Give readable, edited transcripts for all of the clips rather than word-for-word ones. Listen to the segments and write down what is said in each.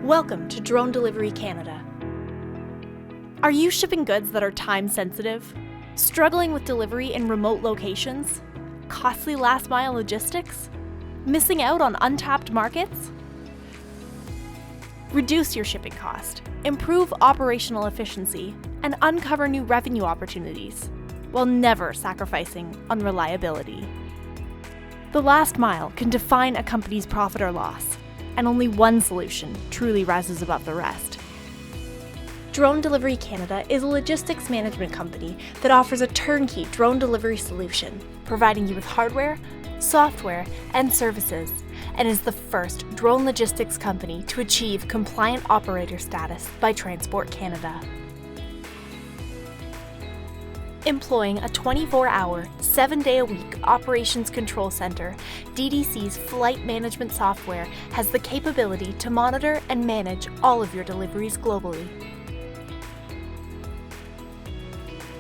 Welcome to Drone Delivery Canada. Are you shipping goods that are time-sensitive? Struggling with delivery in remote locations? Costly last-mile logistics? Missing out on untapped markets? Reduce your shipping cost, improve operational efficiency, and uncover new revenue opportunities, while never sacrificing on reliability. The last mile can define a company's profit or loss, and only one solution truly rises above the rest. Drone Delivery Canada is a logistics management company that offers a turnkey drone delivery solution, providing you with hardware, software, and services, and is the first drone logistics company to achieve compliant operator status by Transport Canada. Employing a 24-hour, 7-day-a-week operations control center, DDC's flight management software has the capability to monitor and manage all of your deliveries globally.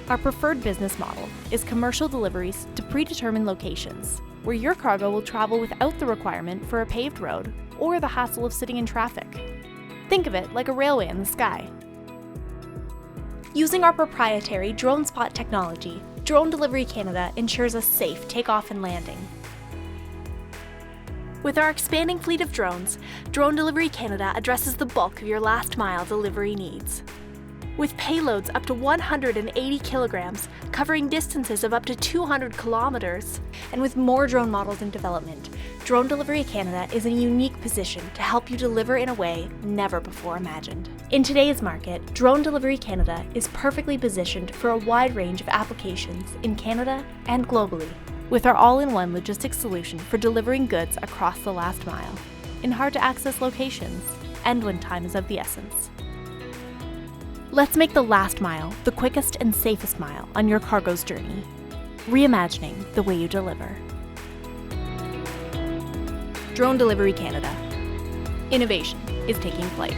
Our preferred business model is commercial deliveries to predetermined locations, where your cargo will travel without the requirement for a paved road or the hassle of sitting in traffic. Think of it like a railway in the sky. Using our proprietary drone spot technology, Drone Delivery Canada ensures a safe takeoff and landing. With our expanding fleet of drones, Drone Delivery Canada addresses the bulk of your last-mile delivery needs. With payloads up to 180 kilograms, covering distances of up to 200 kilometers, and with more drone models in development, Drone Delivery Canada is in a unique position to help you deliver in a way never before imagined. In today's market, Drone Delivery Canada is perfectly positioned for a wide range of applications in Canada and globally, with our all-in-one logistics solution for delivering goods across the last mile, in hard-to-access locations, and when time is of the essence. Let's make the last mile the quickest and safest mile on your cargo's journey, reimagining the way you deliver. Drone Delivery Canada. Innovation is taking flight.